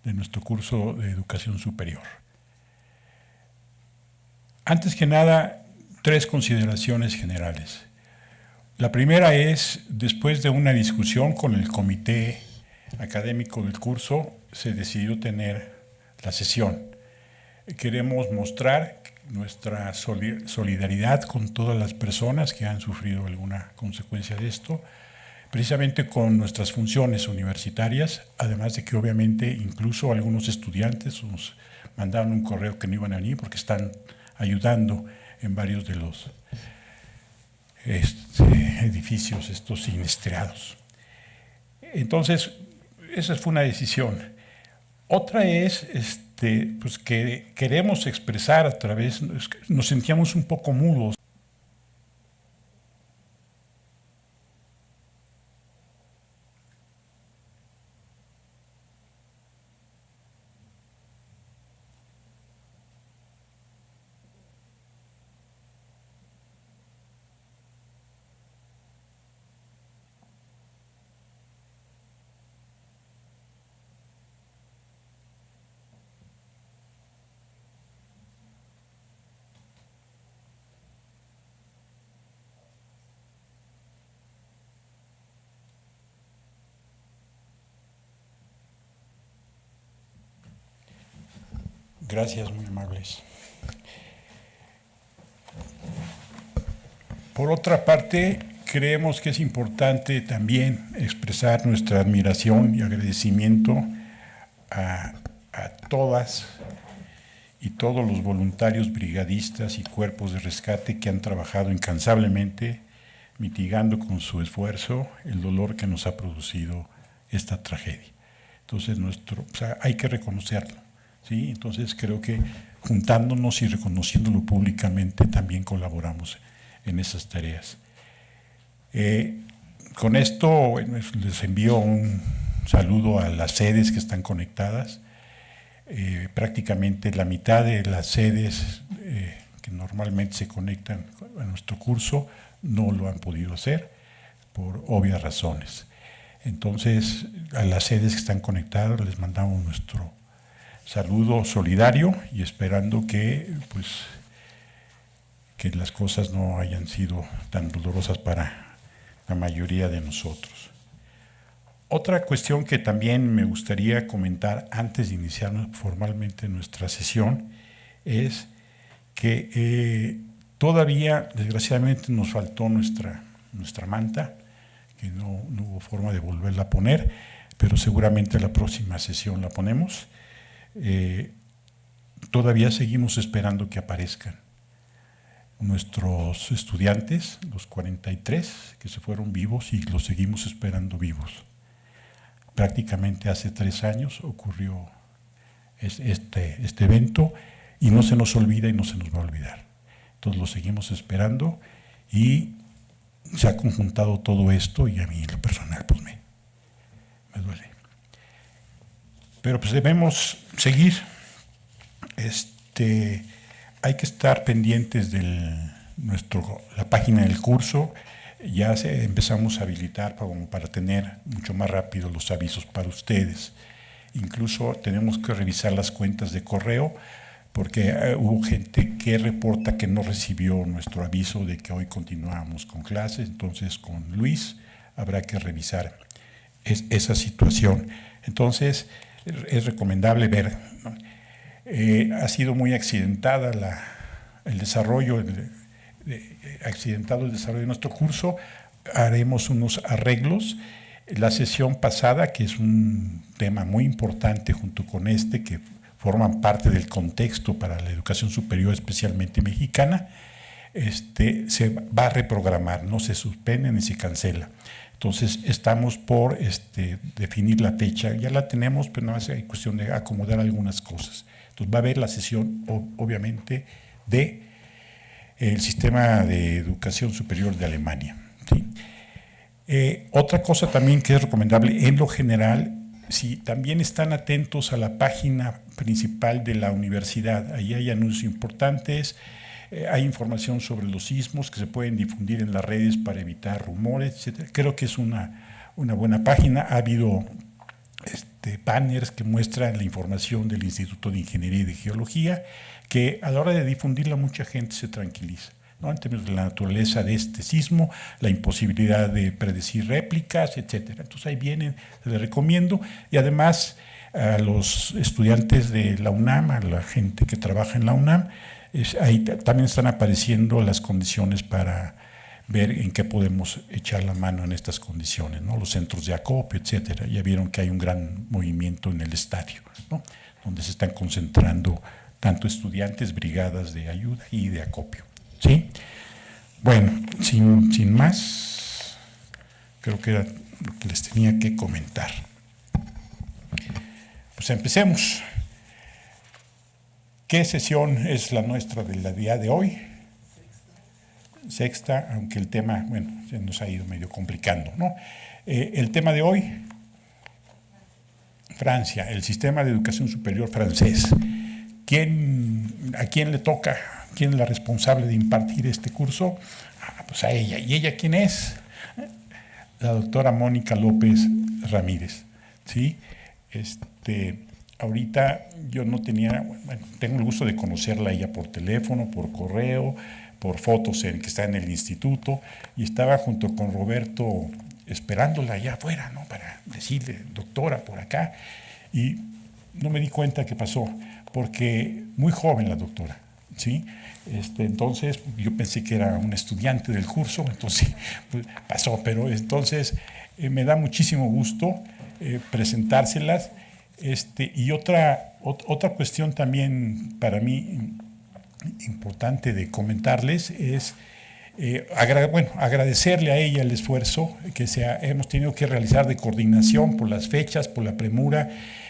de nuestro curso de educación superior. Antes que nada, 3 consideraciones generales. La primera es, después de una discusión con el comité académico del curso, se decidió tener la sesión. Queremos mostrar nuestra solidaridad con todas las personas que han sufrido alguna consecuencia de esto, precisamente con nuestras funciones universitarias, además de que obviamente incluso algunos estudiantes nos mandaron un correo que no iban a venir porque están ayudando en varios de los edificios estos siniestrados. Entonces, esa fue una decisión. Otra es pues que queremos expresar a través, nos sentíamos un poco mudos. Gracias, muy amables. Por otra parte, creemos que es importante también expresar nuestra admiración y agradecimiento a todas y todos los voluntarios brigadistas y cuerpos de rescate que han trabajado incansablemente, mitigando con su esfuerzo el dolor que nos ha producido esta tragedia. Entonces, hay que reconocerlo, ¿sí? Entonces, creo que juntándonos y reconociéndolo públicamente también colaboramos en esas tareas. Con esto les envío un saludo a las sedes que están conectadas. Prácticamente la mitad de las sedes que normalmente se conectan a nuestro curso no lo han podido hacer por obvias razones. Entonces, a las sedes que están conectadas les mandamos nuestro saludo solidario y esperando que las cosas no hayan sido tan dolorosas para la mayoría de nosotros. Otra cuestión que también me gustaría comentar antes de iniciar formalmente nuestra sesión es que todavía, desgraciadamente, nos faltó nuestra manta, que no hubo forma de volverla a poner, pero seguramente la próxima sesión la ponemos. Todavía seguimos esperando que aparezcan nuestros estudiantes, los 43 que se fueron vivos, y los seguimos esperando vivos. Prácticamente hace 3 años ocurrió este evento y no se nos olvida y no se nos va a olvidar. Entonces lo seguimos esperando y se ha conjuntado todo esto y a mí en lo personal pues me duele. Pero pues debemos seguir. Hay que estar pendientes de la página del curso. Ya empezamos a habilitar para tener mucho más rápido los avisos para ustedes. Incluso tenemos que revisar las cuentas de correo porque hubo gente que reporta que no recibió nuestro aviso de que hoy continuamos con clases. Entonces con Luis habrá que revisar esa situación. Entonces es recomendable ver, ¿no? Ha sido muy accidentada el desarrollo de nuestro curso. Haremos unos arreglos. La sesión pasada, que es un tema muy importante junto con que forman parte del contexto para la educación superior, especialmente mexicana, se va a reprogramar, no se suspende ni se cancela. Entonces estamos por definir la fecha, ya la tenemos, pero nada más hay cuestión de acomodar algunas cosas. Entonces va a haber la sesión, obviamente, del Sistema de Educación Superior de Alemania, ¿sí? Otra cosa también que es recomendable, en lo general, si también están atentos a la página principal de la universidad, ahí hay anuncios importantes, hay información sobre los sismos que se pueden difundir en las redes para evitar rumores, etc. Creo que es una buena página. Ha habido banners que muestran la información del Instituto de Ingeniería y de Geología, que a la hora de difundirla mucha gente se tranquiliza, ¿no? En términos de la naturaleza de este sismo, la imposibilidad de predecir réplicas, etcétera. Entonces ahí vienen, se les recomiendo, y además a los estudiantes de la UNAM, a la gente que trabaja en la UNAM, ahí también están apareciendo las condiciones para ver en qué podemos echar la mano en estas condiciones, ¿no? Los centros de acopio, etcétera. Ya vieron que hay un gran movimiento en el estadio, ¿no? Donde se están concentrando tanto estudiantes, brigadas de ayuda y de acopio, ¿sí? Bueno, sin más, creo que era lo que les tenía que comentar. Pues empecemos. ¿Qué sesión es la nuestra del día de hoy? Sexta, aunque el tema, bueno, se nos ha ido medio complicando, ¿no? El tema de hoy, Francia, el sistema de educación superior francés. ¿A quién le toca? ¿Quién es la responsable de impartir este curso? Pues a ella. ¿Y ella quién es? La doctora Mónica López Ramírez, ¿sí? Ahorita yo no tenía, bueno, tengo el gusto de conocerla a ella por teléfono, por correo, por fotos que está en el instituto, y estaba junto con Roberto esperándola allá afuera, ¿no? Para decirle, doctora, por acá, y no me di cuenta qué pasó, porque muy joven la doctora, ¿sí? Entonces yo pensé que era un estudiante del curso, entonces pues, pasó, pero entonces me da muchísimo gusto presentárselas. Y otra cuestión también para mí importante de comentarles es agradecerle a ella el esfuerzo que hemos tenido que realizar de coordinación por las fechas, por la premura,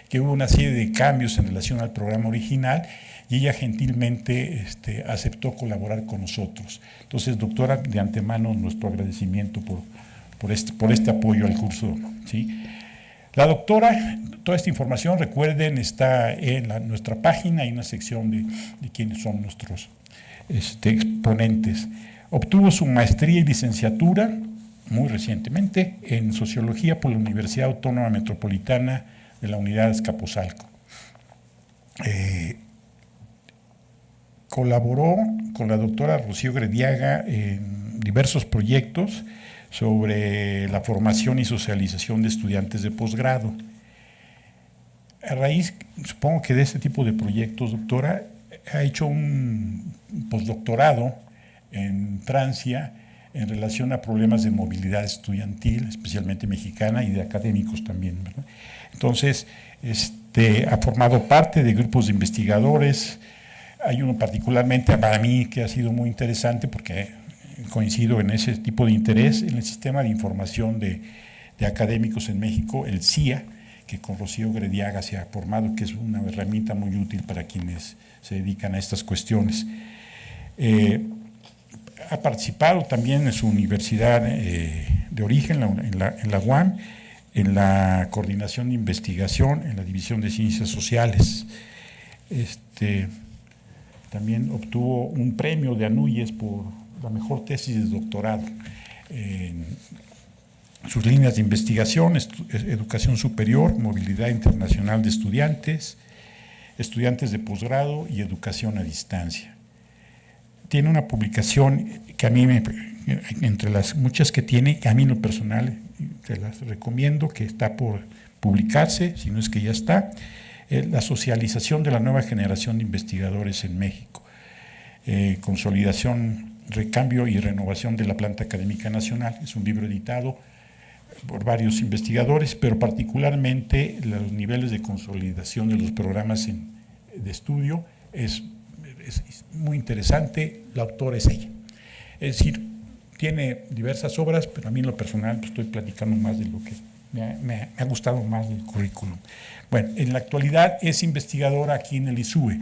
que hubo una serie de cambios en relación al programa original y ella gentilmente aceptó colaborar con nosotros. Entonces, doctora, de antemano nuestro agradecimiento por este apoyo al curso, ¿sí? La doctora, toda esta información, recuerden, está en nuestra página, hay una sección de quiénes son nuestros exponentes. Obtuvo su maestría y licenciatura muy recientemente en Sociología por la Universidad Autónoma Metropolitana de la Unidad de Azcapotzalco. Colaboró con la doctora Rocío Grediaga en diversos proyectos sobre la formación y socialización de estudiantes de posgrado. A raíz, supongo que de este tipo de proyectos, doctora, ha hecho un postdoctorado en Francia en relación a problemas de movilidad estudiantil, especialmente mexicana, y de académicos también, ¿verdad? Entonces, ha formado parte de grupos de investigadores. Hay uno particularmente para mí que ha sido muy interesante porque coincido en ese tipo de interés en el sistema de información de académicos en México, el CIA, que con Rocío Grediaga se ha formado, que es una herramienta muy útil para quienes se dedican a estas cuestiones. Ha participado también en su universidad de origen, en la UAM, en la coordinación de investigación, en la división de ciencias sociales. También obtuvo un premio de Anuyes por la mejor tesis de doctorado en sus líneas de investigación, educación superior, movilidad internacional de estudiantes, estudiantes de posgrado y educación a distancia. Tiene una publicación que a mí, entre las muchas que tiene, a mí en lo personal, se las recomiendo, que está por publicarse, si no es que ya está, la socialización de la nueva generación de investigadores en México, consolidación, recambio y renovación de la planta académica nacional. Es un libro editado por varios investigadores, pero particularmente los niveles de consolidación de los programas de estudio es muy interesante. La autora es ella. Es decir, tiene diversas obras, pero a mí en lo personal pues, estoy platicando más de lo que me ha gustado más del currículum. Bueno, en la actualidad es investigadora aquí en el ISUE.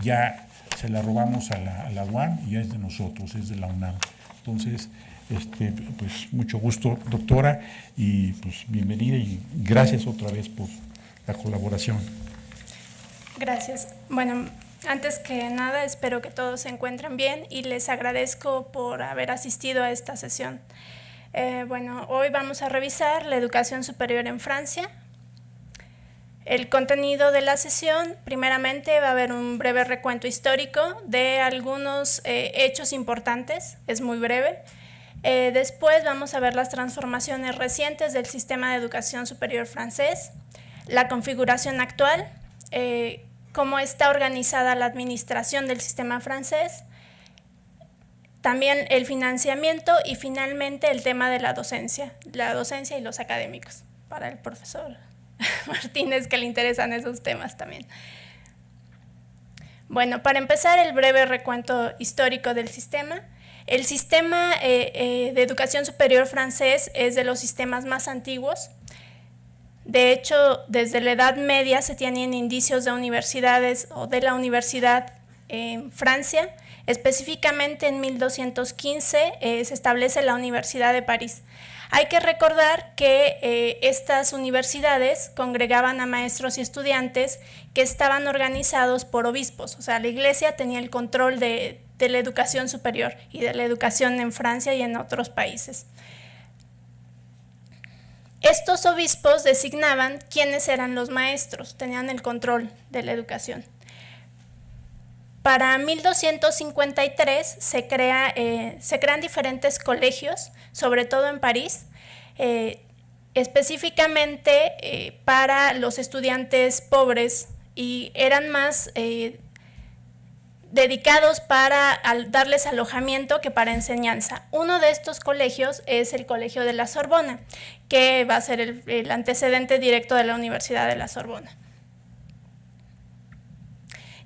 Ya se la robamos a la UAM y es de nosotros, es de la UNAM. Entonces, pues mucho gusto, doctora, y pues bienvenida y gracias otra vez por la colaboración. Gracias. Bueno, antes que nada, espero que todos se encuentren bien y les agradezco por haber asistido a esta sesión. Bueno, hoy vamos a revisar la educación superior en Francia. El contenido de la sesión, primeramente va a haber un breve recuento histórico de algunos hechos importantes, es muy breve. Después vamos a ver las transformaciones recientes del sistema de educación superior francés, la configuración actual, cómo está organizada la administración del sistema francés, también el financiamiento y finalmente el tema de la docencia y los académicos, para el profesor Martínez, que le interesan esos temas también. Bueno, para empezar, el breve recuento histórico del sistema. El sistema de educación superior francés es de los sistemas más antiguos. De hecho, desde la Edad Media se tienen indicios de universidades o de la universidad en Francia. Específicamente en 1215 se establece la Universidad de París. Hay que recordar que estas universidades congregaban a maestros y estudiantes que estaban organizados por obispos, o sea, la Iglesia tenía el control de la educación superior y de la educación en Francia y en otros países. Estos obispos designaban quiénes eran los maestros, tenían el control de la educación. Para 1253 se crean diferentes colegios, sobre todo en París, específicamente para los estudiantes pobres, y eran más dedicados para darles alojamiento que para enseñanza. Uno de estos colegios es el Colegio de la Sorbona, que va a ser el antecedente directo de la Universidad de la Sorbona.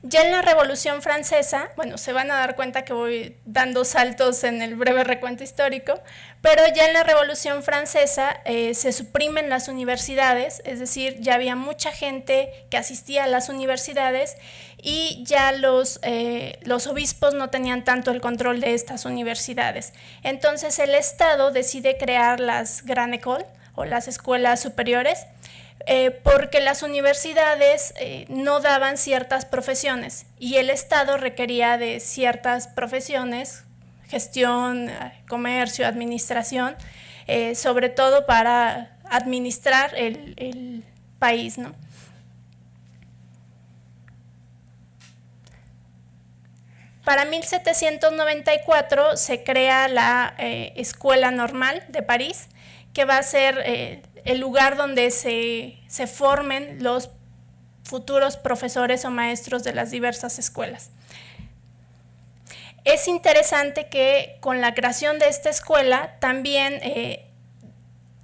Ya en la Revolución Francesa, bueno, se van a dar cuenta que voy dando saltos en el breve recuento histórico, pero ya en la Revolución Francesa se suprimen las universidades, es decir, ya había mucha gente que asistía a las universidades y ya los obispos no tenían tanto el control de estas universidades. Entonces el Estado decide crear las Grandes Écoles o las escuelas superiores, porque las universidades no daban ciertas profesiones y el Estado requería de ciertas profesiones, gestión, comercio, administración, sobre todo para administrar el país, ¿no? Para 1794 se crea la Escuela Normal de París, que va a ser el lugar donde se formen los futuros profesores o maestros de las diversas escuelas. Es interesante que con la creación de esta escuela también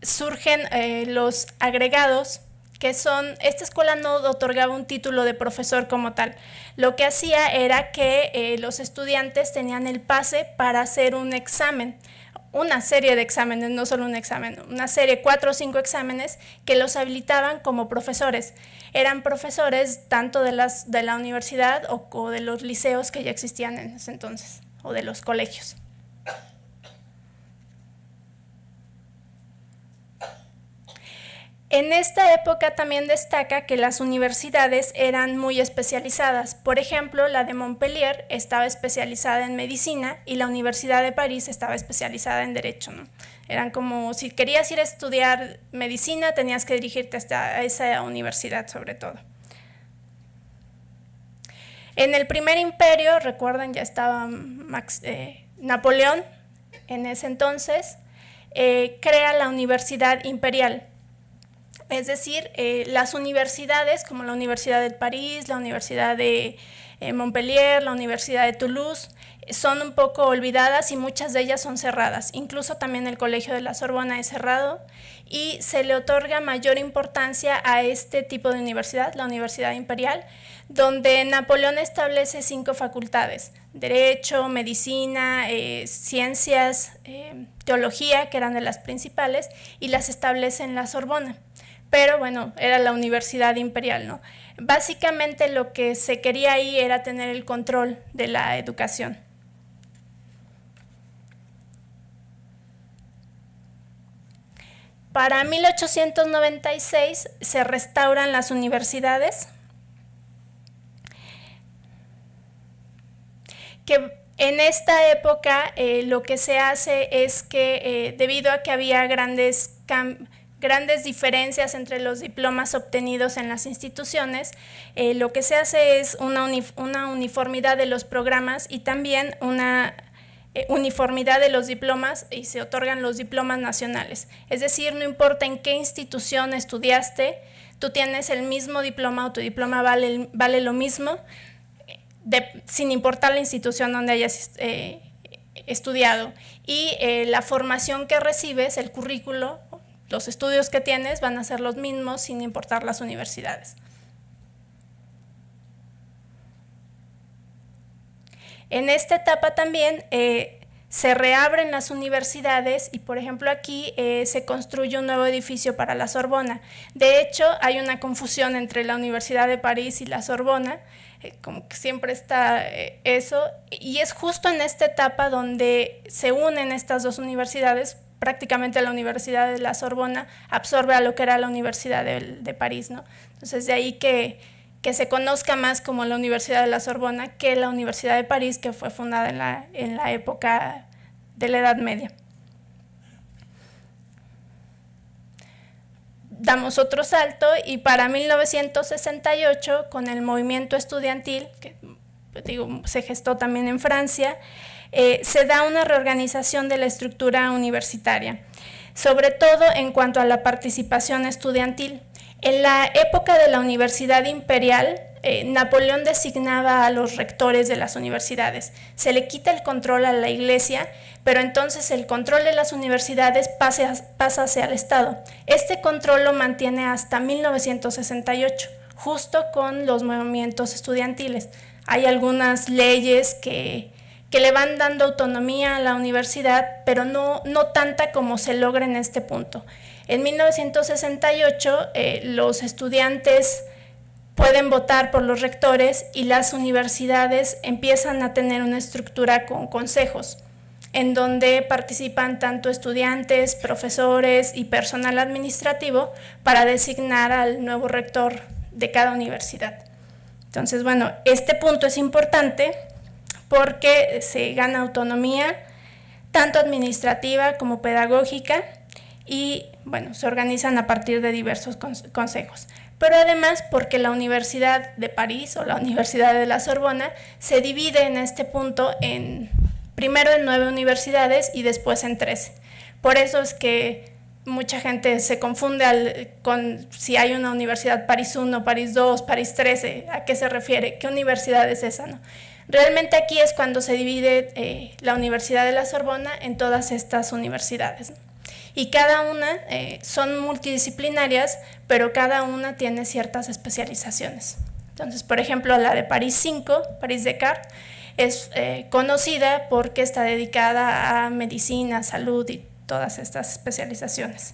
surgen los agregados, que son, esta escuela no otorgaba un título de profesor como tal. Lo que hacía era que los estudiantes tenían el pase para hacer un examen, una serie de exámenes, no solo un examen, una serie, 4 o 5 exámenes que los habilitaban como profesores. Eran profesores tanto de la universidad o de los liceos que ya existían en ese entonces, o de los colegios. En esta época también destaca que las universidades eran muy especializadas. Por ejemplo, la de Montpellier estaba especializada en medicina y la Universidad de París estaba especializada en derecho, ¿no? Eran como, si querías ir a estudiar medicina, tenías que dirigirte hasta esa universidad sobre todo. En el primer imperio, recuerden, ya estaba Napoleón en ese entonces, crea la Universidad Imperial. Es decir, las universidades como la Universidad de París, la Universidad de Montpellier, la Universidad de Toulouse, son un poco olvidadas y muchas de ellas son cerradas. Incluso también el Colegio de la Sorbona es cerrado y se le otorga mayor importancia a este tipo de universidad, la Universidad Imperial, donde Napoleón establece 5 facultades: Derecho, Medicina, Ciencias, Teología, que eran de las principales, y las establece en la Sorbona. Pero bueno, era la Universidad Imperial, ¿no? Básicamente lo que se quería ahí era tener el control de la educación. Para 1896 se restauran las universidades, que en esta época lo que se hace es que debido a que había grandes grandes diferencias entre los diplomas obtenidos en las instituciones, lo que se hace es una uniformidad de los programas y también una uniformidad de los diplomas, y se otorgan los diplomas nacionales. Es decir, no importa en qué institución estudiaste, tú tienes el mismo diploma o tu diploma vale lo mismo, sin importar la institución donde hayas estudiado. Y la formación que recibes, el currículo, los estudios que tienes van a ser los mismos sin importar las universidades. En esta etapa también se reabren las universidades y, por ejemplo, aquí se construye un nuevo edificio para la Sorbona. De hecho, hay una confusión entre la Universidad de París y la Sorbona, como que siempre está eso, y es justo en esta etapa donde se unen estas dos universidades. Prácticamente la Universidad de la Sorbona absorbe a lo que era la Universidad de París, ¿no? Entonces, de ahí que se conozca más como la Universidad de la Sorbona que la Universidad de París, que fue fundada en la época de la Edad Media. Damos otro salto y para 1968, con el movimiento estudiantil, que se gestó también en Francia, se da una reorganización de la estructura universitaria, sobre todo en cuanto a la participación estudiantil. En la época de la Universidad Imperial, Napoleón designaba a los rectores de las universidades. Se le quita el control a la Iglesia, pero entonces el control de las universidades pasa hacia el Estado. Este control lo mantiene hasta 1968, justo con los movimientos estudiantiles. Hay algunas leyes que le van dando autonomía a la universidad, pero no tanta como se logra en este punto. En 1968, los estudiantes pueden votar por los rectores y las universidades empiezan a tener una estructura con consejos, en donde participan tanto estudiantes, profesores y personal administrativo para designar al nuevo rector de cada universidad. Entonces, bueno, este punto es importante porque se gana autonomía tanto administrativa como pedagógica y, bueno, se organizan a partir de diversos consejos. Pero además porque la Universidad de París o la Universidad de la Sorbona se divide en este punto primero en 9 universidades y después en 13. Por eso es que mucha gente se confunde con si hay una universidad París 1, París 2, París 13, ¿a qué se refiere? ¿Qué universidad es esa, no? Realmente aquí es cuando se divide la Universidad de la Sorbona en todas estas universidades, ¿no? Y cada una son multidisciplinarias, pero cada una tiene ciertas especializaciones. Entonces, por ejemplo, la de París 5, París Descartes, es conocida porque está dedicada a medicina, salud y todas estas especializaciones.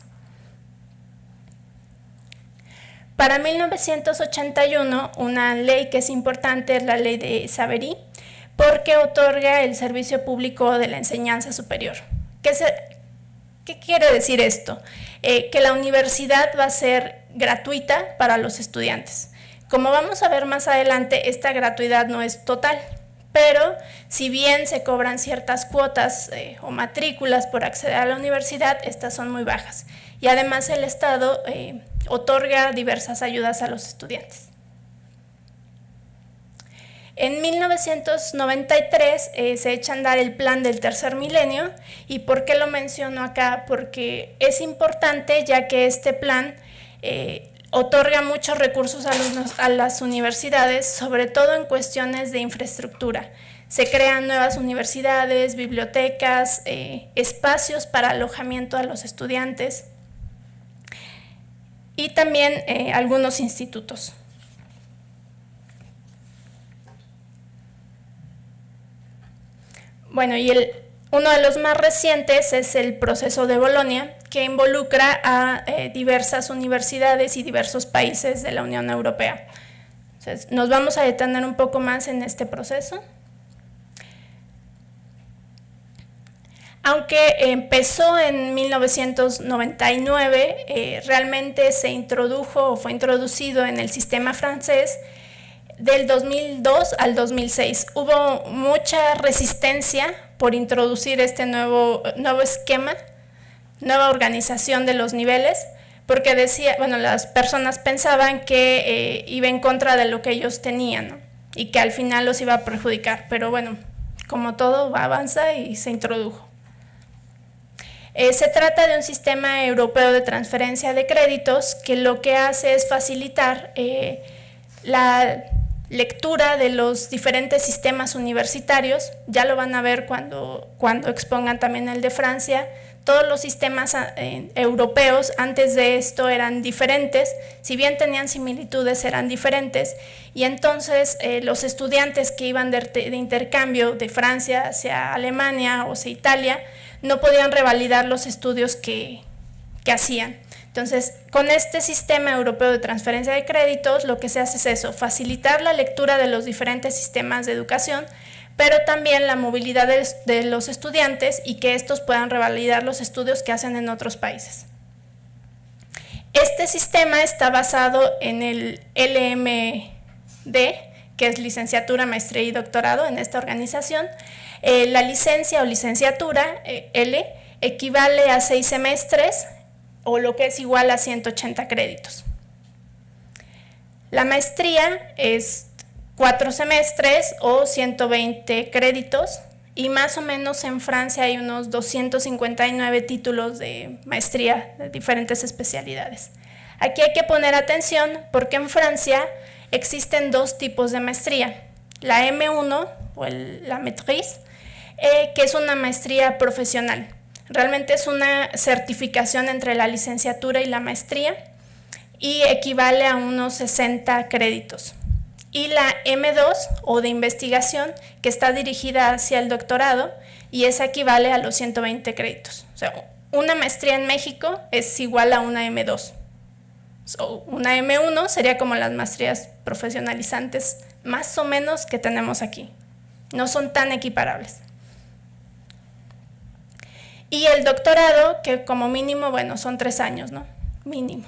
Para 1981, una ley que es importante es la ley de Savary, porque otorga el servicio público de la enseñanza superior. ¿Qué quiere decir esto? Que la universidad va a ser gratuita para los estudiantes. Como vamos a ver más adelante, esta gratuidad no es total, pero si bien se cobran ciertas cuotas o matrículas por acceder a la universidad, estas son muy bajas. Y además el Estado otorga diversas ayudas a los estudiantes. En 1993 se echa a andar el plan del tercer milenio. ¿Y por qué lo menciono acá? Porque es importante, ya que este plan otorga muchos recursos a las universidades, sobre todo en cuestiones de infraestructura. Se crean nuevas universidades, bibliotecas, espacios para alojamiento a los estudiantes y también algunos institutos. Bueno, y uno de los más recientes es el proceso de Bolonia, que involucra a diversas universidades y diversos países de la Unión Europea. Entonces, nos vamos a detener un poco más en este proceso. Aunque empezó en 1999, realmente se introdujo o fue introducido en el sistema francés del 2002 al 2006. Hubo mucha resistencia por introducir este nuevo esquema, nueva organización de los niveles, porque las personas pensaban que iba en contra de lo que ellos tenían, ¿no? Y que al final los iba a perjudicar, pero bueno, como todo avanza y se introdujo. Se trata de un sistema europeo de transferencia de créditos que lo que hace es facilitar la lectura de los diferentes sistemas universitarios. Ya lo van a ver cuando expongan también el de Francia. Todos los sistemas europeos antes de esto eran diferentes, si bien tenían similitudes eran diferentes, y entonces los estudiantes que iban de intercambio de Francia hacia Alemania o hacia Italia no podían revalidar los estudios que hacían. Entonces, con este sistema europeo de transferencia de créditos, lo que se hace es eso, facilitar la lectura de los diferentes sistemas de educación, pero también la movilidad de los estudiantes y que estos puedan revalidar los estudios que hacen en otros países. Este sistema está basado en el LMD, que es licenciatura, maestría y doctorado en esta organización. La licencia o licenciatura, L, equivale a 6 semestres, o lo que es igual a 180 créditos. La maestría es 4 semestres o 120 créditos, y más o menos en Francia hay unos 259 títulos de maestría de diferentes especialidades. Aquí hay que poner atención porque en Francia existen 2 tipos de maestría. La M1 o la maîtrise, que es una maestría profesional. Realmente es una certificación entre la licenciatura y la maestría y equivale a unos 60 créditos. Y la M2 o de investigación, que está dirigida hacia el doctorado, y esa equivale a los 120 créditos. O sea, una maestría en México es igual a una M2. Una M1 sería como las maestrías profesionalizantes más o menos que tenemos aquí. No son tan equiparables. Y el doctorado, que como mínimo, bueno, son 3 años, ¿no? Mínimo.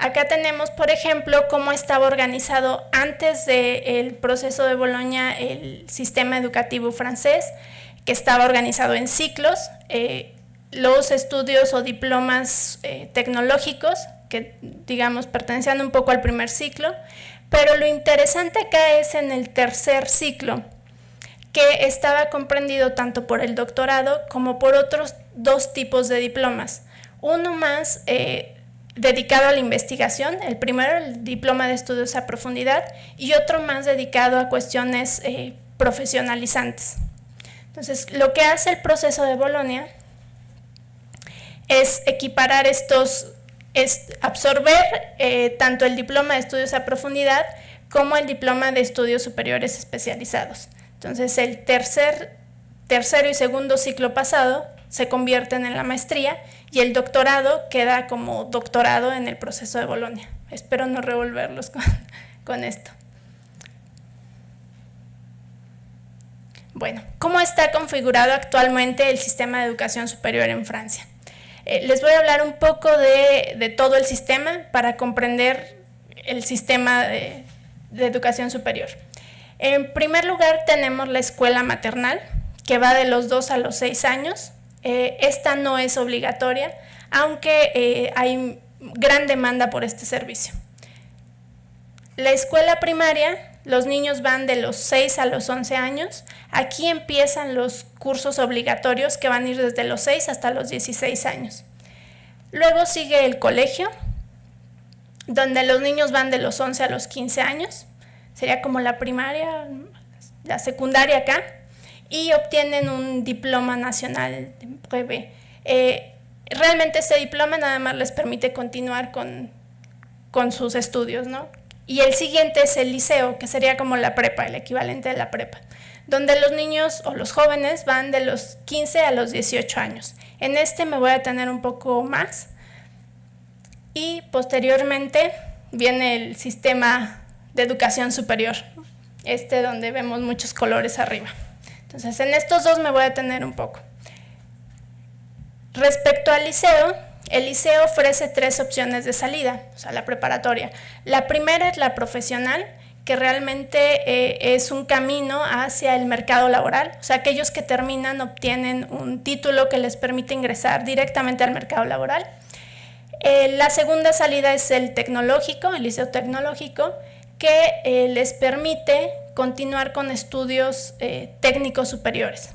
Acá tenemos, por ejemplo, cómo estaba organizado antes del proceso de Bolonia el sistema educativo francés, que estaba organizado en ciclos, los estudios o diplomas tecnológicos, que digamos pertenecían un poco al primer ciclo, pero lo interesante acá es en el tercer ciclo, que estaba comprendido tanto por el doctorado como por otros 2 tipos de diplomas. Uno más dedicado a la investigación, el primero el diploma de estudios a profundidad y otro más dedicado a cuestiones profesionalizantes. Entonces, lo que hace el proceso de Bolonia es equiparar absorber tanto el diploma de estudios a profundidad como el diploma de estudios superiores especializados. Entonces, el tercero y segundo ciclo pasado se convierten en la maestría y el doctorado queda como doctorado en el proceso de Bolonia. Espero no revolverlos con esto. Bueno, ¿cómo está configurado actualmente el sistema de educación superior en Francia? Les voy a hablar un poco de todo el sistema para comprender el sistema de educación superior. En primer lugar tenemos la escuela maternal, que va de los 2 a los 6 años. Esta no es obligatoria, aunque hay gran demanda por este servicio. La escuela primaria, los niños van de los 6 a los 11 años. Aquí empiezan los cursos obligatorios que van a ir desde los 6 hasta los 16 años. Luego sigue el colegio, donde los niños van de los 11 a los 15 años. Sería como la primaria, la secundaria acá. Y obtienen un diploma nacional de brevet. Realmente este diploma nada más les permite continuar con sus estudios, ¿no? Y el siguiente es el liceo, que sería como la prepa, el equivalente de la prepa, donde los niños o los jóvenes van de los 15 a los 18 años. En este me voy a detener un poco más. Y posteriormente viene el sistema de educación superior, donde vemos muchos colores arriba. Entonces, en estos 2 me voy a detener un poco. Respecto al liceo, el liceo ofrece 3 opciones de salida, o sea, la preparatoria. La primera es la profesional, que realmente es un camino hacia el mercado laboral. O sea, aquellos que terminan obtienen un título que les permite ingresar directamente al mercado laboral. La segunda salida es el tecnológico, el liceo tecnológico, que les permite continuar con estudios técnicos superiores.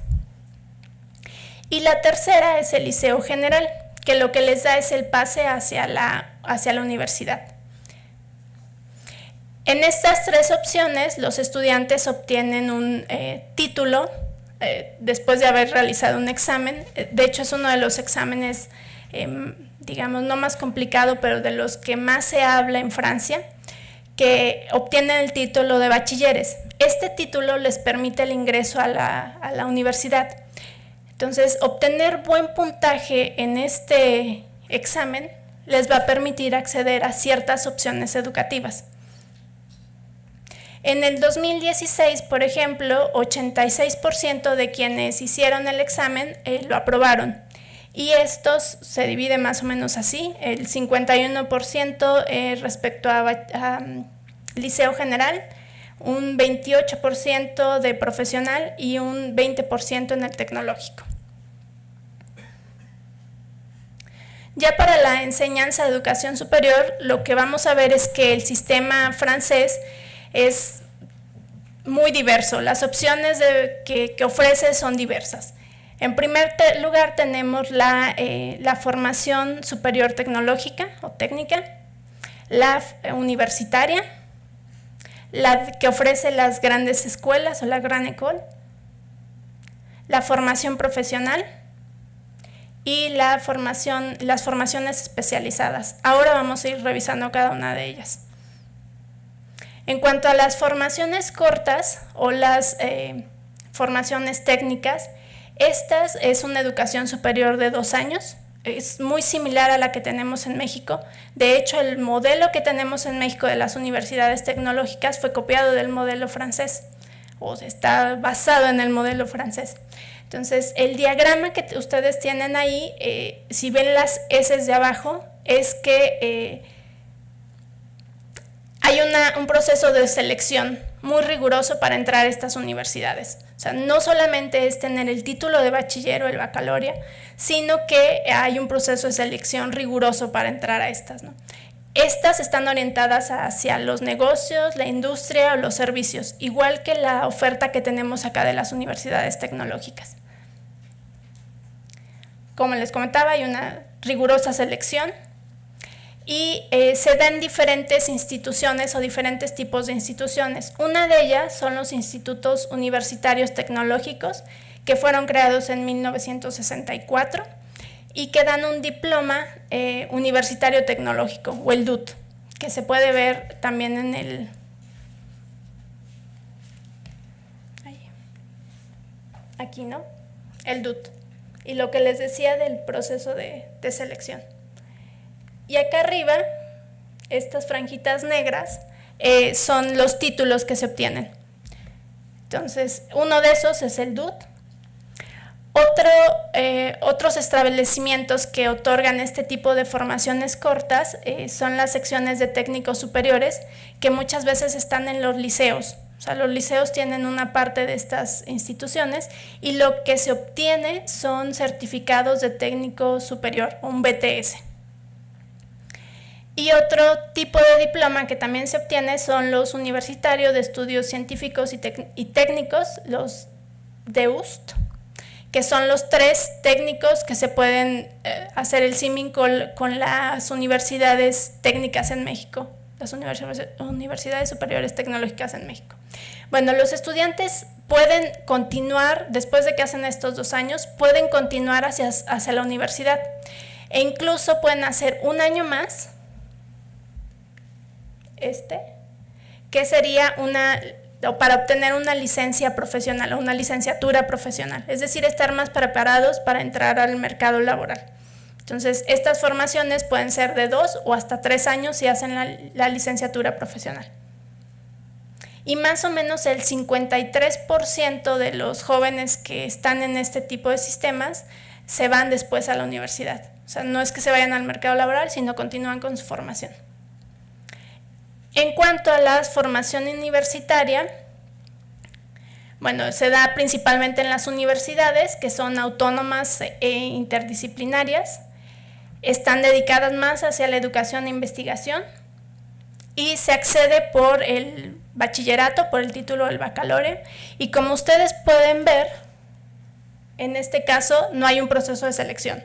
Y la tercera es el liceo general, que lo que les da es el pase hacia la universidad. En estas tres opciones, los estudiantes obtienen un título después de haber realizado un examen. De hecho, es uno de los exámenes, digamos, no más complicado, pero de los que más se habla en Francia, que obtienen el título de bachilleres. Este título les permite el ingreso a la universidad. Entonces, obtener buen puntaje en este examen les va a permitir acceder a ciertas opciones educativas. En el 2016, por ejemplo, 86% de quienes hicieron el examen lo aprobaron. Y estos se dividen más o menos así: el 51% respecto a liceo general, un 28% de profesional y un 20% en el tecnológico. Ya para la enseñanza de educación superior, lo que vamos a ver es que el sistema francés es muy diverso. Las opciones que ofrece son diversas. En primer lugar tenemos la formación superior tecnológica o técnica, la universitaria, la que ofrece las grandes escuelas o la Grande École, la formación profesional y las formaciones especializadas. Ahora vamos a ir revisando cada una de ellas. En cuanto a las formaciones cortas o las formaciones técnicas, estas es una educación superior de 2 años, es muy similar a la que tenemos en México. De hecho, el modelo que tenemos en México de las universidades tecnológicas fue copiado del modelo francés, o está basado en el modelo francés. Entonces, el diagrama que ustedes tienen ahí, si ven las S de abajo, es que hay un proceso de selección muy riguroso para entrar a estas universidades. O sea, no solamente es tener el título de bachiller o el baccalaureate, sino que hay un proceso de selección riguroso para entrar a estas, ¿no? Estas están orientadas hacia los negocios, la industria o los servicios, igual que la oferta que tenemos acá de las universidades tecnológicas. Como les comentaba, hay una rigurosa selección y se da en diferentes instituciones o diferentes tipos de instituciones. Una de ellas son los institutos universitarios tecnológicos, que fueron creados en 1964 y que dan un diploma universitario tecnológico, o el DUT, que se puede ver también en el... Aquí, ¿no? El DUT. Y lo que les decía del proceso de selección. Y acá arriba, estas franjitas negras son los títulos que se obtienen. Entonces, uno de esos es el DUT. Otros establecimientos que otorgan este tipo de formaciones cortas son las secciones de técnicos superiores, que muchas veces están en los liceos. O sea, los liceos tienen una parte de estas instituciones y lo que se obtiene son certificados de técnico superior, un BTS. Y otro tipo de diploma que también se obtiene son los universitarios de estudios científicos y técnicos, los DEUST, que son los 3 técnicos que se pueden hacer el símil con las universidades técnicas en México, las universidades superiores tecnológicas en México. Bueno, los estudiantes pueden continuar, después de que hacen estos 2 años, pueden continuar hacia la universidad e incluso pueden hacer un año más, que sería para obtener una licencia profesional o una licenciatura profesional, es decir, estar más preparados para entrar al mercado laboral. Entonces, estas formaciones pueden ser de 2 o hasta 3 años si hacen la licenciatura profesional. Y más o menos el 53% de los jóvenes que están en este tipo de sistemas se van después a la universidad. O sea, no es que se vayan al mercado laboral, sino continúan con su formación. En cuanto a la formación universitaria, bueno, se da principalmente en las universidades, que son autónomas e interdisciplinarias, están dedicadas más hacia la educación e investigación, y se accede por el bachillerato, por el título del baccalaureate, y como ustedes pueden ver, en este caso no hay un proceso de selección.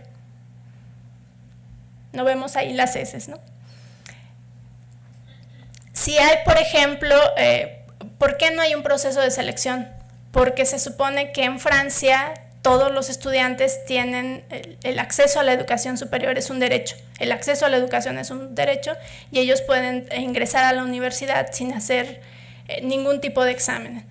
No vemos ahí las heces, ¿no? Si hay, por ejemplo, ¿por qué no hay un proceso de selección? Porque se supone que en Francia todos los estudiantes tienen el acceso a la educación superior, es un derecho. El acceso a la educación es un derecho y ellos pueden ingresar a la universidad sin hacer ningún tipo de examen.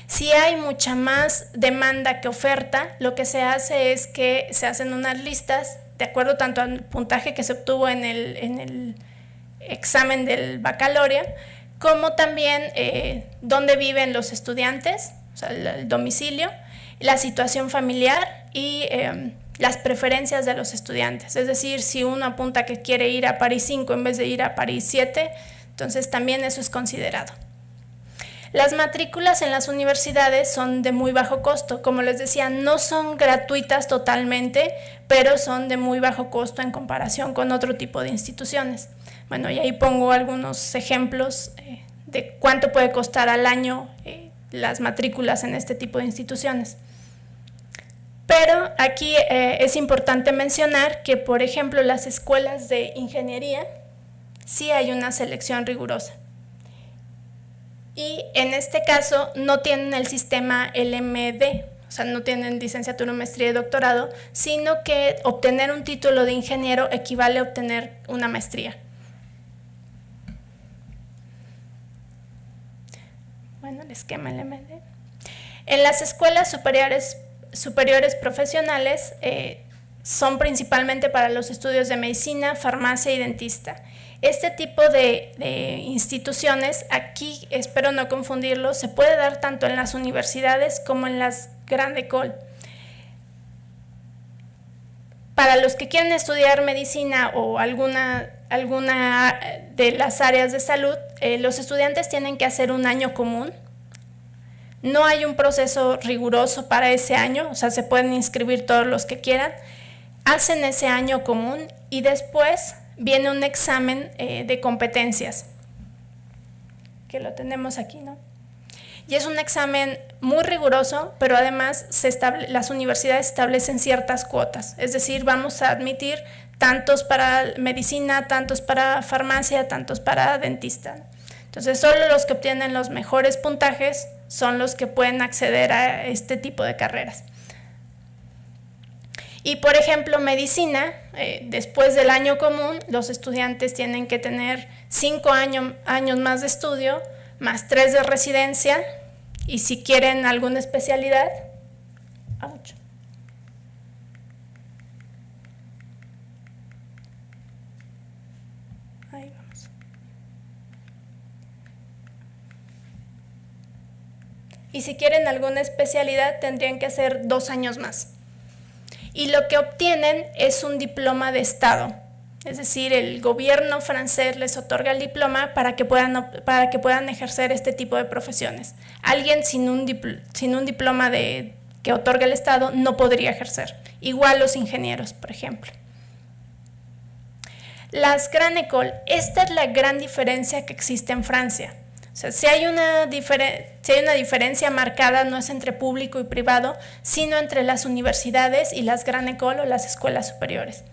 Si hay mucha más demanda que oferta, lo que se hace es que se hacen unas listas de acuerdo tanto al puntaje que se obtuvo en el examen del baccalaureate, como también dónde viven los estudiantes, o sea, el domicilio, la situación familiar y las preferencias de los estudiantes. Es decir, si uno apunta que quiere ir a París 5 en vez de ir a París 7, entonces también eso es considerado. Las matrículas en las universidades son de muy bajo costo. Como les decía, no son gratuitas totalmente, pero son de muy bajo costo en comparación con otro tipo de instituciones. Bueno, y ahí pongo algunos ejemplos de cuánto puede costar al año las matrículas en este tipo de instituciones. Pero aquí es importante mencionar que, por ejemplo, las escuelas de ingeniería sí hay una selección rigurosa. Y en este caso no tienen el sistema LMD, o sea, no tienen licenciatura, maestría y doctorado, sino que obtener un título de ingeniero equivale a obtener una maestría. Bueno, el esquema LMD. En las escuelas superiores profesionales son principalmente para los estudios de medicina, farmacia y dentista. Este tipo de instituciones, aquí espero no confundirlo, se puede dar tanto en las universidades como en las grandes écoles. Para los que quieren estudiar medicina o alguna de las áreas de salud, los estudiantes tienen que hacer un año común. No hay un proceso riguroso para ese año, o sea, se pueden inscribir todos los que quieran. Hacen ese año común y después viene un examen de competencias, que lo tenemos aquí, ¿no? Y es un examen muy riguroso, pero además las universidades establecen ciertas cuotas, es decir, vamos a admitir tantos para medicina, tantos para farmacia, tantos para dentista. Entonces, solo los que obtienen los mejores puntajes son los que pueden acceder a este tipo de carreras. Y por ejemplo, medicina, después del año común, los estudiantes tienen que tener 5 años más de estudio, más 3 de residencia, y si quieren alguna especialidad, ahí vamos. Y si quieren alguna especialidad, tendrían que hacer 2 años más. Y lo que obtienen es un diploma de Estado, es decir, el gobierno francés les otorga el diploma para que puedan ejercer este tipo de profesiones. Alguien sin un diploma que otorga el Estado no podría ejercer, igual los ingenieros, por ejemplo. Las grandes écoles, esta es la gran diferencia que existe en Francia. O sea, si hay una diferencia marcada, no es entre público y privado, sino entre las universidades y las grandes écoles o las escuelas superiores.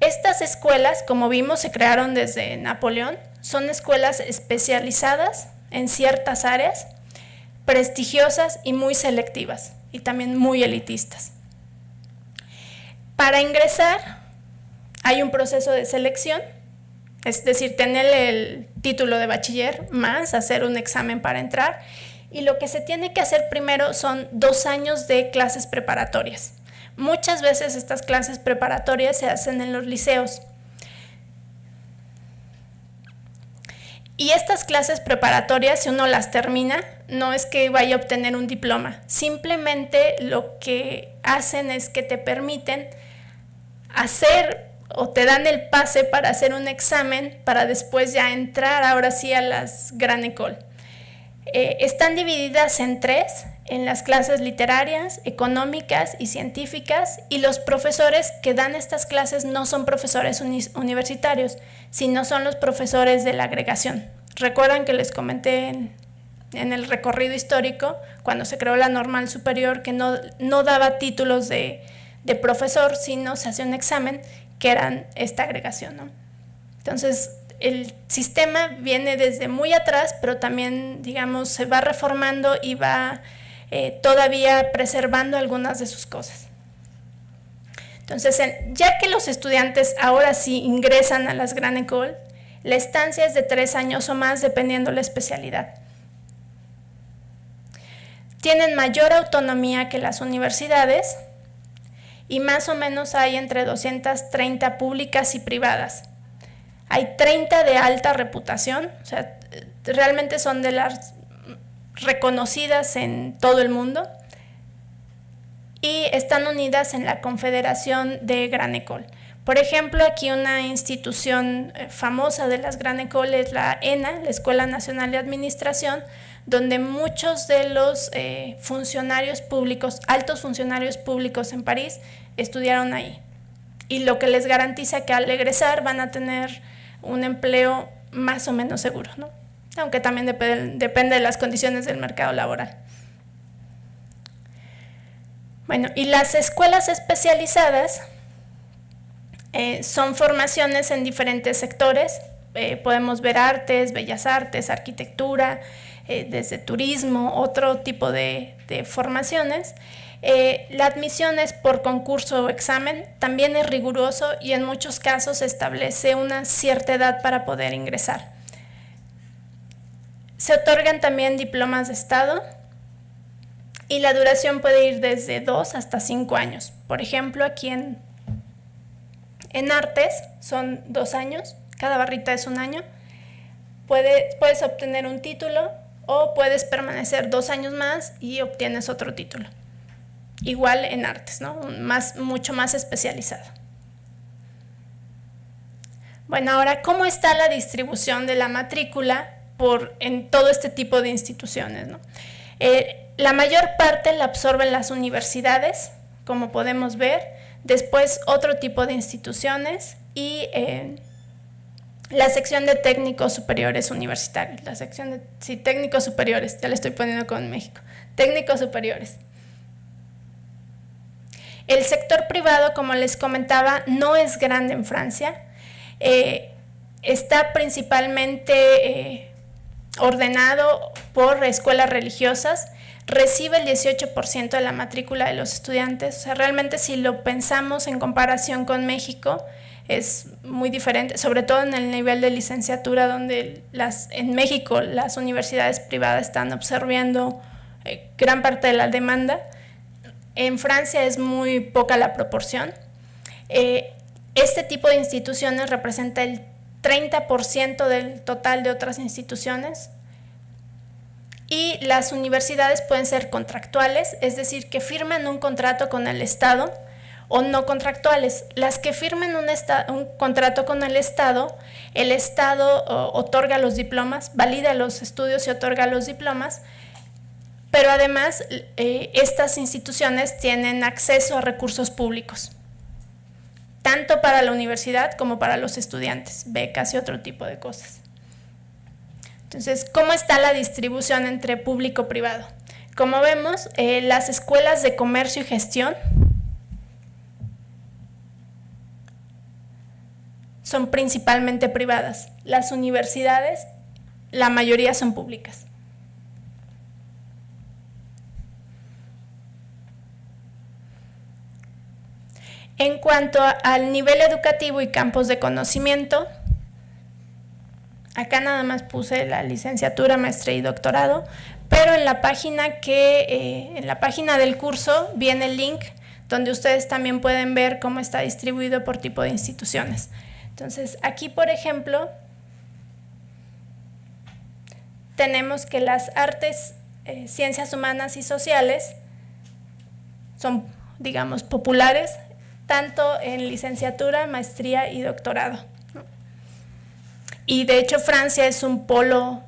Estas escuelas, como vimos, se crearon desde Napoleón, son escuelas especializadas en ciertas áreas, prestigiosas y muy selectivas, y también muy elitistas. Para ingresar, hay un proceso de selección, es decir, tener el título de bachiller más hacer un examen para entrar, y lo que se tiene que hacer primero son 2 años de clases preparatorias. Muchas veces estas clases preparatorias se hacen en los liceos. Y estas clases preparatorias, si uno las termina, no es que vaya a obtener un diploma, simplemente lo que hacen es que te permiten hacer o te dan el pase para hacer un examen para después ya entrar ahora sí a las Gran École. Están divididas en 3, en las clases literarias, económicas y científicas, y los profesores que dan estas clases no son profesores universitarios, sino son los profesores de la agregación. Recuerdan que les comenté en el recorrido histórico, cuando se creó la normal superior, que no daba títulos de profesor, sino se hacía un examen que eran esta agregación, ¿no? Entonces, el sistema viene desde muy atrás, pero también, digamos, se va reformando y va todavía preservando algunas de sus cosas. Entonces, ya que los estudiantes ahora sí ingresan a las Gran École, la estancia es de 3 años o más, dependiendo la especialidad. Tienen mayor autonomía que las universidades y más o menos hay entre 230 públicas y privadas. Hay 30 de alta reputación, o sea, realmente son de las reconocidas en todo el mundo y están unidas en la Confederación de Gran École. Por ejemplo, aquí una institución famosa de las Gran École es la ENA, la Escuela Nacional de Administración, donde muchos de los funcionarios públicos, altos funcionarios públicos en París, estudiaron ahí. Y lo que les garantiza que al egresar van a tener un empleo más o menos seguro, ¿no? Aunque también depende de las condiciones del mercado laboral. Bueno, y las escuelas especializadas son formaciones en diferentes sectores. Podemos ver artes, bellas artes, arquitectura, desde turismo, otro tipo de formaciones. La admisión es por concurso o examen, también es riguroso y en muchos casos establece una cierta edad para poder ingresar. Se otorgan también diplomas de estado y la duración puede ir desde 2 hasta 5 años. Por ejemplo, aquí en artes son 2 años, cada barrita es 1 año. Puedes obtener un título o puedes permanecer 2 años más y obtienes otro título. Igual en artes, ¿no? Mucho más especializado. Bueno, ahora, ¿cómo está la distribución de la matrícula en todo este tipo de instituciones, ¿no? La mayor parte la absorben las universidades, como podemos ver, después otro tipo de instituciones y la sección de técnicos superiores universitarios, la sección de técnicos superiores, ya le estoy poniendo con México, técnicos superiores. El sector privado, como les comentaba, no es grande en Francia, está principalmente ordenado por escuelas religiosas, recibe el 18% de la matrícula de los estudiantes. O sea, realmente si lo pensamos en comparación con México, es muy diferente, sobre todo en el nivel de licenciatura, donde en México las universidades privadas están absorbiendo gran parte de la demanda. En Francia es muy poca la proporción. Este tipo de instituciones representa el 30% del total de otras instituciones y las universidades pueden ser contractuales, es decir, que firmen un contrato con el Estado o no contractuales. Las que firmen un contrato con el Estado otorga los diplomas, valida los estudios y otorga los diplomas, pero además estas instituciones tienen acceso a recursos públicos, tanto para la universidad como para los estudiantes, becas y otro tipo de cosas. Entonces, ¿cómo está la distribución entre público-privado? Como vemos, las escuelas de comercio y gestión son principalmente privadas. Las universidades, la mayoría son públicas. En cuanto al nivel educativo y campos de conocimiento, acá nada más puse la licenciatura, maestría y doctorado, pero en la página del curso viene el link donde ustedes también pueden ver cómo está distribuido por tipo de instituciones. Entonces, aquí, por ejemplo, tenemos que las artes, ciencias humanas y sociales son, digamos, populares, tanto en licenciatura, maestría y doctorado, ¿no? Y de hecho Francia es un polo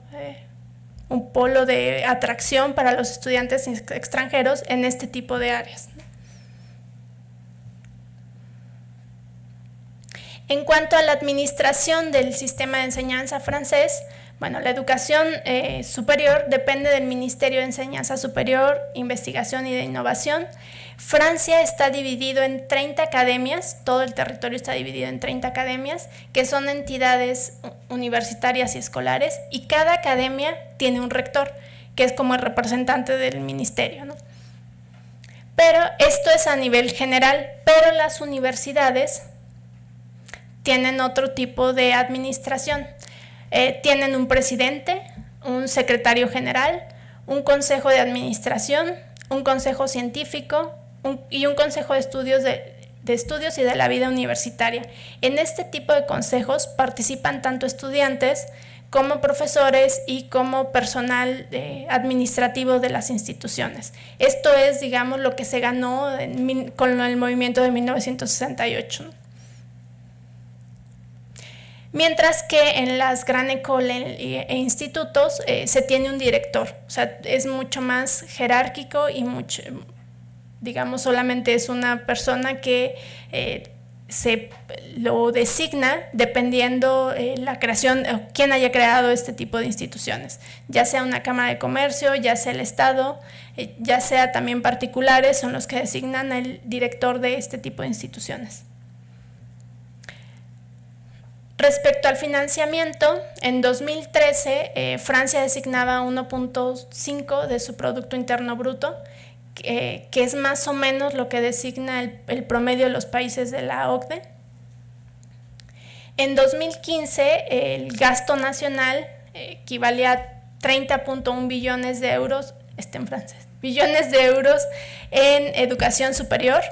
de atracción para los estudiantes extranjeros en este tipo de áreas, ¿no? En cuanto a la administración del sistema de enseñanza francés, bueno, la educación superior depende del Ministerio de Enseñanza Superior, Investigación y de Innovación. Francia está dividido en 30 academias, todo el territorio está dividido en 30 academias, que son entidades universitarias y escolares, y cada academia tiene un rector, que es como el representante del ministerio, ¿no? Pero esto es a nivel general, pero las universidades tienen otro tipo de administración. Tienen un presidente, un secretario general, un consejo de administración, un consejo científico y un consejo de estudios y de la vida universitaria. En este tipo de consejos participan tanto estudiantes como profesores y como personal administrativo de las instituciones. Esto es, digamos, lo que se ganó con el movimiento de 1968, ¿no? Mientras que en las Gran École e institutos se tiene un director, o sea, es mucho más jerárquico y mucho, digamos, solamente es una persona que se lo designa dependiendo la creación, quién haya creado este tipo de instituciones, ya sea una cámara de comercio, ya sea el Estado, ya sea también particulares, son los que designan el director de este tipo de instituciones. Respecto al financiamiento, en 2013 Francia designaba 1.5 de su Producto Interno Bruto, que es más o menos lo que designa el promedio de los países de la OCDE. En 2015 el gasto nacional equivalía a 30.1 billones de euros, en francés, billones de euros en educación superior.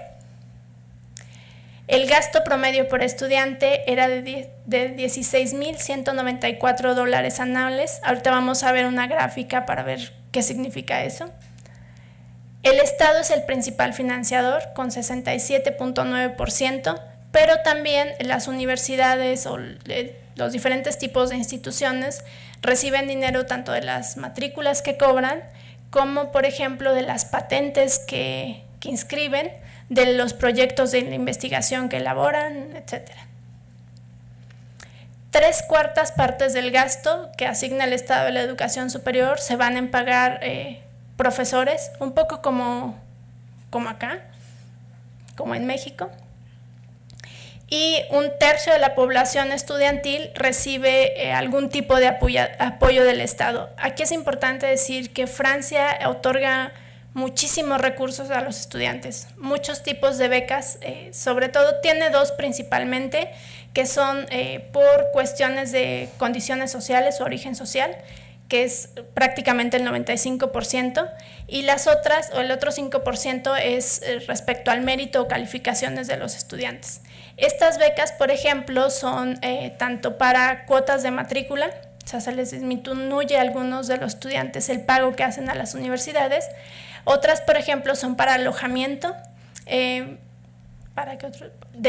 El gasto promedio por estudiante era de $16,194 anuales. Ahorita vamos a ver una gráfica para ver qué significa eso. El Estado es el principal financiador con 67.9%, pero también las universidades o los diferentes tipos de instituciones reciben dinero tanto de las matrículas que cobran, como por ejemplo de las patentes que inscriben, de los proyectos de investigación que elaboran, etc. 3/4 partes del gasto que asigna el Estado de la educación superior se van en pagar profesores, un poco como acá, como en México. Y 1/3 de la población estudiantil recibe algún tipo de apoyo del Estado. Aquí es importante decir que Francia otorga muchísimos recursos a los estudiantes, muchos tipos de becas, sobre todo tiene dos principalmente, que son por cuestiones de condiciones sociales o origen social, que es prácticamente el 95%, y las otras, o el otro 5% es respecto al mérito o calificaciones de los estudiantes. Estas becas, por ejemplo, son tanto para cuotas de matrícula, o sea, se les disminuye a algunos de los estudiantes el pago que hacen a las universidades. Otras, por ejemplo, son para alojamiento, de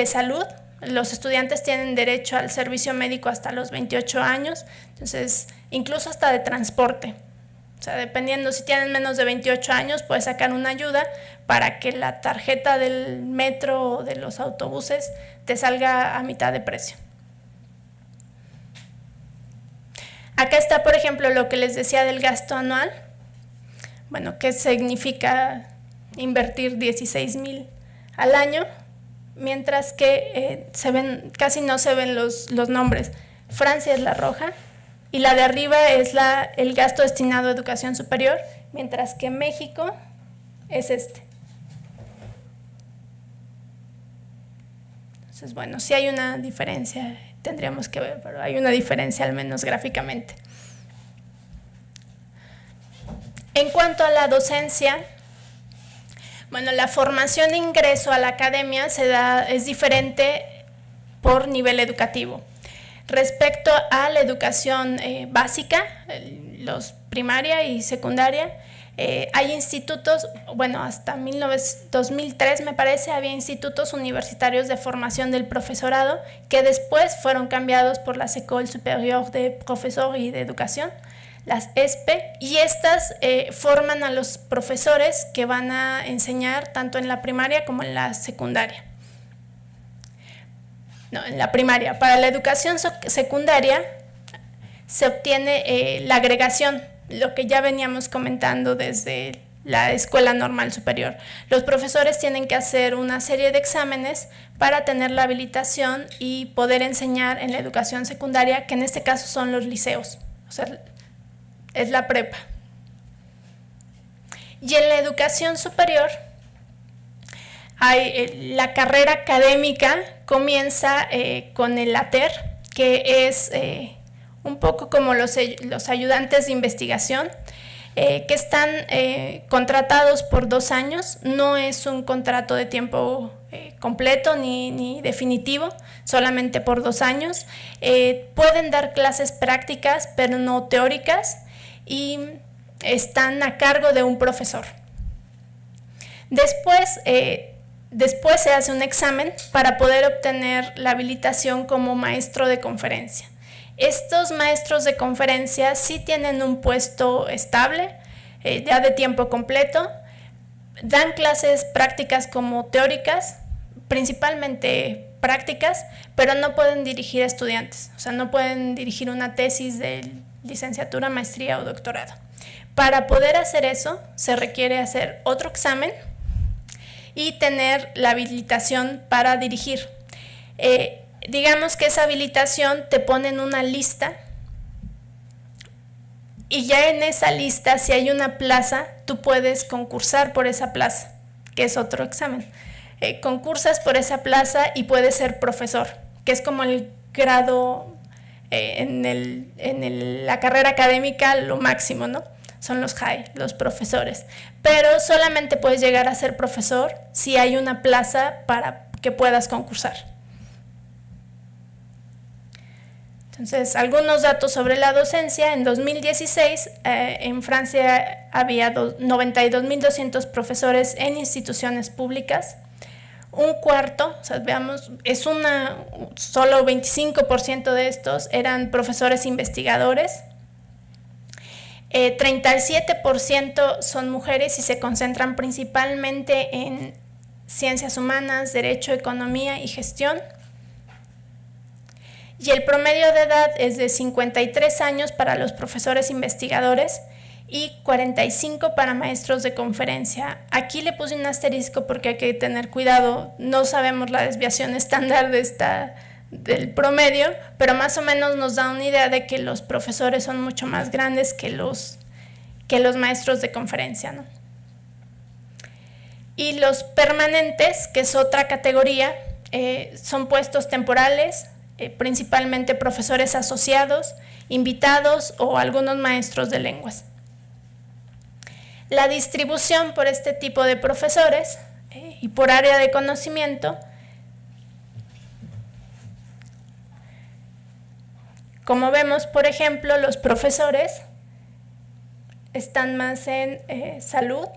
salud. Los estudiantes tienen derecho al servicio médico hasta los 28 años, entonces incluso hasta de transporte. O sea, dependiendo, si tienen menos de 28 años, puedes sacar una ayuda para que la tarjeta del metro o de los autobuses te salga a mitad de precio. Acá está, por ejemplo, lo que les decía del gasto anual. Bueno, ¿qué significa invertir 16,000 al año? Mientras que casi no se ven los nombres. Francia es la roja y la de arriba es el gasto destinado a educación superior, mientras que México es este. Entonces, bueno, sí hay una diferencia, tendríamos que ver, pero hay una diferencia al menos gráficamente. En cuanto a la docencia, bueno, la formación de ingreso a la academia es diferente por nivel educativo. Respecto a la educación básica, los primaria y secundaria, Hay institutos, bueno, hasta 2003 me parece, había institutos universitarios de formación del profesorado que después fueron cambiados por las Écoles Supérieures de Professeurs y de Educación, las ESPE, y estas forman a los profesores que van a enseñar tanto en la primaria como en la secundaria. No, en la primaria. Para la educación secundaria se obtiene la agregación, lo que ya veníamos comentando desde la escuela normal superior. Los profesores tienen que hacer una serie de exámenes para tener la habilitación y poder enseñar en la educación secundaria, que en este caso son los liceos, o sea, es la prepa. Y en la educación superior, la carrera académica comienza con el ATER, que es un poco como los ayudantes de investigación, que están contratados por 2 años. No es un contrato de tiempo completo ni definitivo, solamente por 2 años. Pueden dar clases prácticas, pero no teóricas, y están a cargo de un profesor. Después se hace un examen para poder obtener la habilitación como maestro de conferencia. Estos maestros de conferencia sí tienen un puesto estable, ya de tiempo completo, dan clases prácticas como teóricas, principalmente prácticas, pero no pueden dirigir estudiantes, o sea, no pueden dirigir una tesis de licenciatura, maestría o doctorado. Para poder hacer eso, se requiere hacer otro examen y tener la habilitación para dirigir. Digamos que esa habilitación te pone en una lista, y ya en esa lista, si hay una plaza, tú puedes concursar por esa plaza, que es otro examen. Concursas por esa plaza y puedes ser profesor, que es como el grado en la carrera académica, lo máximo, ¿no? Son los high, los profesores. Pero solamente puedes llegar a ser profesor si hay una plaza para que puedas concursar. Entonces, algunos datos sobre la docencia. En 2016, en Francia había 92.200 profesores en instituciones públicas. Un cuarto, o sea, veamos, solo 25% de estos eran profesores investigadores. 37% son mujeres y se concentran principalmente en ciencias humanas, derecho, economía y gestión. Y el promedio de edad es de 53 años para los profesores investigadores y 45 para maestros de conferencia. Aquí le puse un asterisco porque hay que tener cuidado, no sabemos la desviación estándar del promedio, pero más o menos nos da una idea de que los profesores son mucho más grandes que los maestros de conferencia, ¿no? Y los permanentes, que es otra categoría, son puestos temporales, principalmente profesores asociados, invitados o algunos maestros de lenguas. La distribución por este tipo de profesores y por área de conocimiento, como vemos, por ejemplo, los profesores están más en salud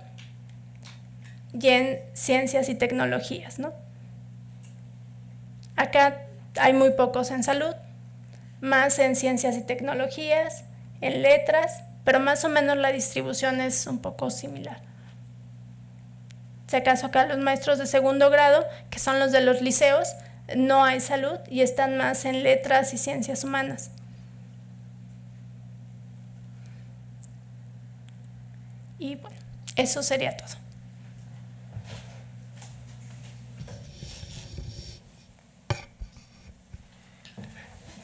y en ciencias y tecnologías, ¿no? Acá hay muy pocos en salud, más en ciencias y tecnologías, en letras, pero más o menos la distribución es un poco similar. Si acaso acá los maestros de segundo grado, que son los de los liceos, no hay salud y están más en letras y ciencias humanas. Y bueno, eso sería todo.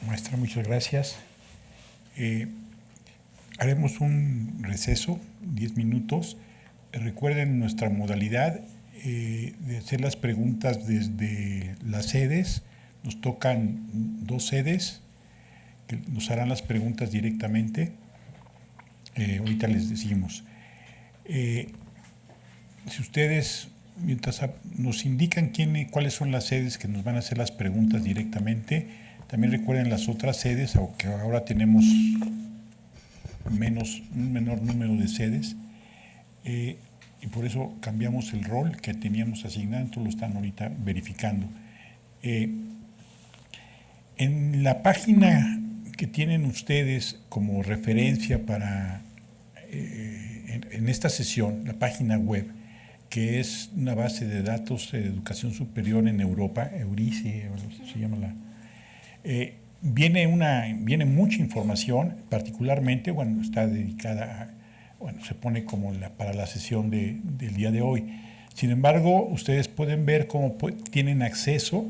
Maestra, muchas gracias. Haremos un receso, 10 minutos. Recuerden nuestra modalidad de hacer las preguntas desde las sedes. Nos tocan 2 sedes que nos harán las preguntas directamente. Ahorita les decimos. Si ustedes, mientras nos indican cuáles son las sedes que nos van a hacer las preguntas directamente, también recuerden las otras sedes, aunque ahora tenemos un menor número de sedes. y por eso cambiamos el rol que teníamos asignado, entonces lo están ahorita verificando. En la página que tienen ustedes como referencia para en esta sesión, la página web, que es una base de datos de educación superior en Europa, Eurice, se llama viene mucha información, particularmente, bueno, está dedicada se pone como para la sesión del día de hoy. Sin embargo, ustedes pueden ver cómo tienen acceso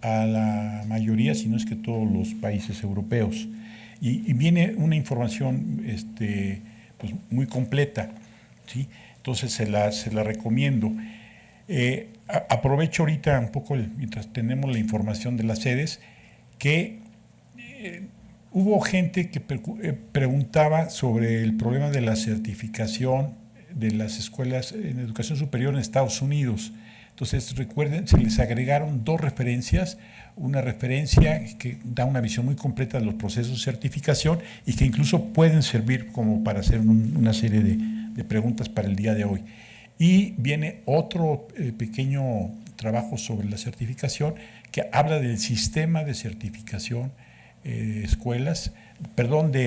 a la mayoría, si no es que todos los países europeos. Y viene una información pues muy completa, ¿sí? Entonces se la recomiendo. Aprovecho ahorita un poco, mientras tenemos la información de las sedes, que hubo gente que preguntaba sobre el problema de la certificación de las escuelas en educación superior en Estados Unidos. Entonces, recuerden, se les agregaron 2 referencias, una referencia que da una visión muy completa de los procesos de certificación y que incluso pueden servir como para hacer una serie de preguntas para el día de hoy. Y viene otro pequeño trabajo sobre la certificación que habla del sistema de certificación de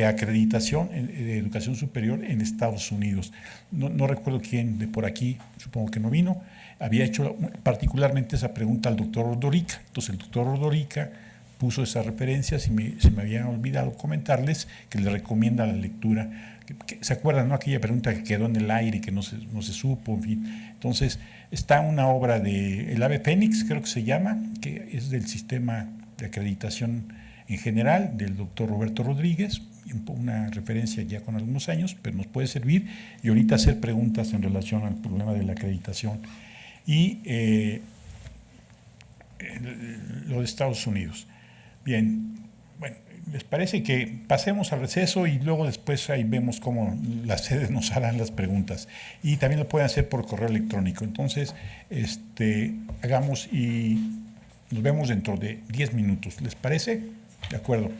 acreditación de educación superior en Estados Unidos. No recuerdo quién de por aquí, supongo que no vino, había hecho particularmente esa pregunta al doctor Ordorica. Entonces el doctor Ordorica puso esas referencias y se me había olvidado comentarles que le recomienda la lectura. ¿Se acuerdan, no? Aquella pregunta que quedó en el aire y que no se supo, en fin. Entonces está una obra de el Ave Fénix, creo que se llama, que es del sistema de acreditación en general, del doctor Roberto Rodríguez, una referencia ya con algunos años, pero nos puede servir, y ahorita hacer preguntas en relación al problema de la acreditación. Y lo de Estados Unidos. Bien, bueno, ¿les parece que pasemos al receso y luego después ahí vemos cómo las sedes nos harán las preguntas? Y también lo pueden hacer por correo electrónico. Entonces, hagamos y nos vemos dentro de 10 minutos. ¿Les parece? De acuerdo.